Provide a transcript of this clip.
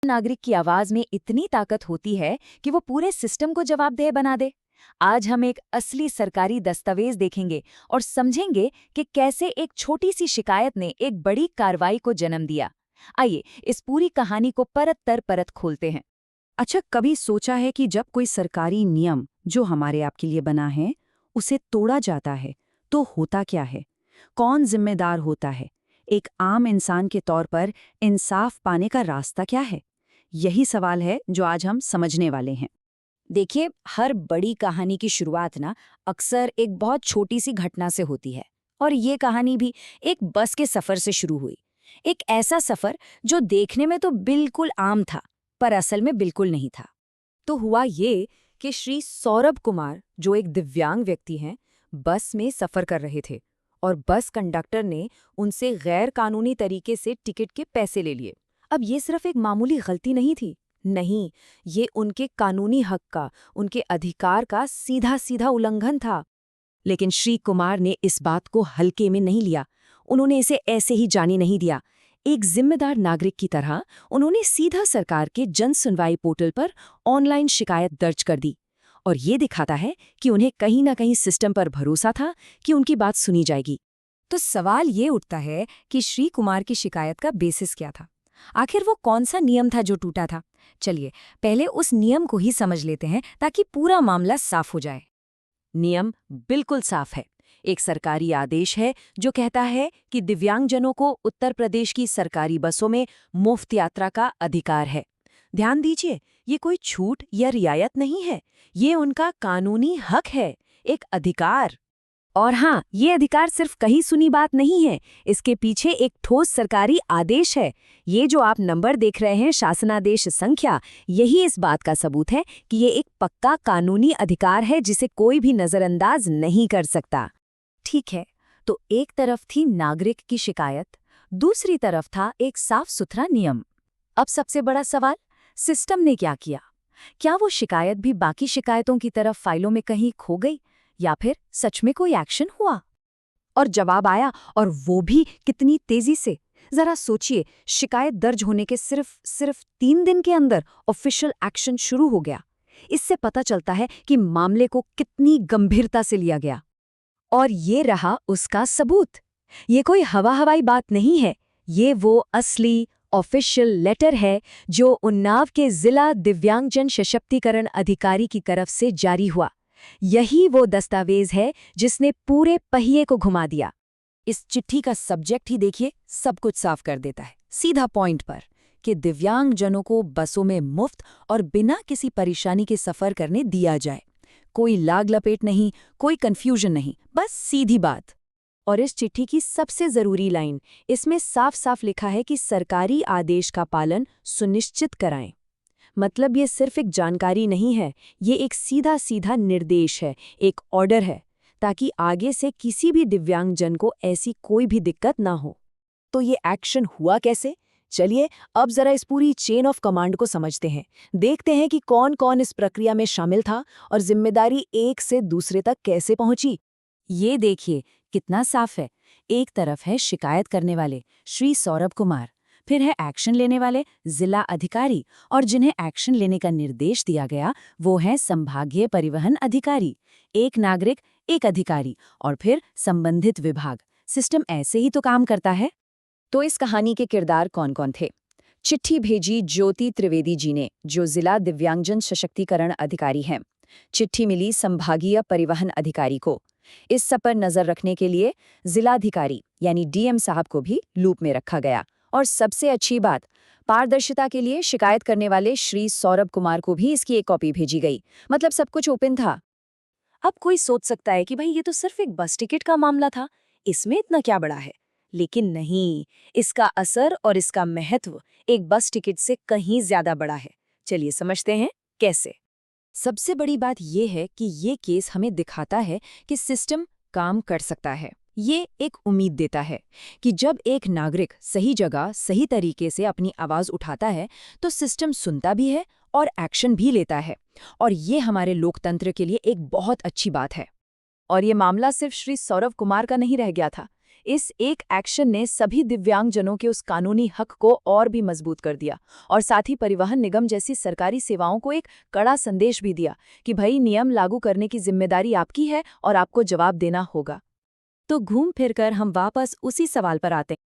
नागरिक की आवाज में इतनी ताकत होती है कि वो पूरे सिस्टम को जवाबदेह बना दे। आज हम एक असली सरकारी दस्तावेज देखेंगे और समझेंगे कि कैसे एक छोटी सी शिकायत ने एक बड़ी कार्रवाई को जन्म दिया। आइए इस पूरी कहानी को परत दर परत खोलते हैं। अच्छा, कभी सोचा है कि जब कोई सरकारी नियम जो हमारे आपके लिए बना है उसे तोड़ा जाता है तो होता क्या है? कौन जिम्मेदार होता है? एक आम इंसान के तौर पर इंसाफ पाने का रास्ता क्या है? यही सवाल है जो आज हम समझने वाले हैं। देखिए, हर बड़ी कहानी की शुरुआत ना अक्सर एक बहुत छोटी सी घटना से होती है। और ये कहानी भी एक बस के सफर से शुरू हुई। एक ऐसा सफर जो देखने में तो बिल्कुल आम था, पर असल में बिल्कुल नहीं था। तो हुआ ये कि श्री सौरभ कुमार, जो एक दिव्यांग व्यक्ति हैं, बस में सफर कर रहे थे और बस कंडक्टर ने उनसे गैर कानूनी तरीके से टिकट के पैसे ले लिए। अब ये सिर्फ एक मामूली गलती नहीं थी। नहीं, ये उनके कानूनी हक का, उनके अधिकार का सीधा सीधा उल्लंघन था। लेकिन श्री कुमार ने इस बात को हल्के में नहीं लिया। उन्होंने इसे ऐसे ही जाने नहीं दिया। एक जिम्मेदार नागरिक की तरह उन्होंने सीधा सरकार के जन सुनवाई पोर्टल पर ऑनलाइन शिकायत दर्ज कर दी। और ये दिखाता है कि उन्हें कहीं ना कहीं सिस्टम पर भरोसा था कि उनकी बात सुनी जाएगी। तो सवाल ये उठता है कि श्री कुमार की शिकायत का बेसिस क्या था? आखिर वो कौन सा नियम था जो टूटा था? चलिए पहले उस नियम को ही समझ लेते हैं ताकि पूरा मामला साफ हो जाए। नियम बिल्कुल साफ है। एक सरकारी आदेश है जो कहता है कि दिव्यांगजनों को उत्तर प्रदेश की सरकारी बसों में मुफ्त यात्रा का अधिकार है। ध्यान दीजिए, ये कोई छूट या रियायत नहीं है, ये उनका कानूनी हक है, एक अधिकार। और हाँ, ये अधिकार सिर्फ कही सुनी बात नहीं है, इसके पीछे एक ठोस सरकारी आदेश है। ये जो आप नंबर देख रहे हैं, शासनादेश संख्या, यही इस बात का सबूत है कि ये एक पक्का कानूनी अधिकार है जिसे कोई भी नजरअंदाज नहीं कर सकता। ठीक है, तो एक तरफ थी नागरिक की शिकायत, दूसरी तरफ था एक साफ सुथरा नियम। अब सबसे बड़ा सवाल, सिस्टम ने क्या किया? क्या वो शिकायत भी बाकी शिकायतों की तरफ फाइलों में कहीं खो गई, या फिर सच में कोई एक्शन हुआ? और जवाब आया, और वो भी कितनी तेजी से। जरा सोचिए, शिकायत दर्ज होने के सिर्फ 3 दिन के अंदर ऑफिशियल एक्शन शुरू हो गया। इससे पता चलता है कि मामले को कितनी गंभीरता से लिया गया। और ये रहा उसका सबूत। ये कोई हवा-हवाई बात नहीं है, ये वो असली ऑफिशियल लेटर है जो उन्नाव के जिला दिव्यांगजन सशक्तिकरण अधिकारी की तरफ से जारी हुआ। यही वो दस्तावेज है जिसने पूरे पहिए को घुमा दिया। इस चिट्ठी का सब्जेक्ट ही देखिए, सब कुछ साफ कर देता है, सीधा पॉइंट पर, कि दिव्यांगजनों को बसों में मुफ्त और बिना किसी परेशानी के सफर करने दिया जाए। कोई लाग लपेट नहीं, कोई कंफ्यूजन नहीं, बस सीधी बात। और इस चिट्ठी की सबसे जरूरी लाइन, इसमें साफ साफ लिखा है कि सरकारी आदेश का पालन सुनिश्चित कराएं। मतलब ये सिर्फ एक जानकारी नहीं है, ये एक सीधा सीधा निर्देश है, एक ऑर्डर है, ताकि आगे से किसी भी दिव्यांगजन को ऐसी कोई भी दिक्कत ना हो। तो ये एक्शन हुआ कैसे? चलिए अब जरा इस पूरी चेन ऑफ कमांड को समझते हैं। देखते हैं कि कौन कौन इस प्रक्रिया में शामिल था और जिम्मेदारी एक से दूसरे तक कैसे पहुंची। ये देखिए कितना साफ है। एक तरफ है शिकायत करने वाले श्री सौरभ कुमार, फिर है एक्शन लेने वाले जिला अधिकारी, और जिन्हें एक्शन लेने का निर्देश दिया गया वो है संभागीय परिवहन अधिकारी। एक नागरिक, एक अधिकारी, और फिर संबंधित विभाग। सिस्टम ऐसे ही तो काम करता है। तो इस कहानी के किरदार कौन कौन थे? चिट्ठी भेजी ज्योति त्रिवेदी जी ने, जो जिला दिव्यांगजन सशक्तिकरण अधिकारी हैं। चिट्ठी मिली संभागीय परिवहन अधिकारी को। इस सब पर नजर रखने के लिए जिलाधिकारी यानी डीएम साहब को भी लूप में रखा गया। और सबसे अच्छी बात, पारदर्शिता के लिए शिकायत करने वाले श्री सौरभ कुमार को भी इसकी एक कॉपी भेजी गई। मतलब सब कुछ ओपन था। अब कोई सोच सकता है कि भाई ये तो सिर्फ एक बस टिकट का मामला था, इसमें इतना क्या बड़ा है? लेकिन नहीं, इसका असर और इसका महत्व एक बस टिकट से कहीं ज्यादा बड़ा है। चलिए समझते हैं कैसे। सबसे बड़ी बात यह है कि ये केस हमें दिखाता है कि सिस्टम काम कर सकता है। ये एक उम्मीद देता है कि जब एक नागरिक सही जगह सही तरीके से अपनी आवाज उठाता है तो सिस्टम सुनता भी है और एक्शन भी लेता है। और ये हमारे लोकतंत्र के लिए एक बहुत अच्छी बात है। और ये मामला सिर्फ श्री सौरभ कुमार का नहीं रह गया था। इस एक एक्शन ने सभी दिव्यांगजनों के उस कानूनी हक को और भी मजबूत कर दिया और साथ ही परिवहन निगम जैसी सरकारी सेवाओं को एक कड़ा संदेश भी दिया कि भाई नियम लागू करने की जिम्मेदारी आपकी है और आपको जवाब देना होगा। तो घूम फिरकर हम वापस उसी सवाल पर आते हैं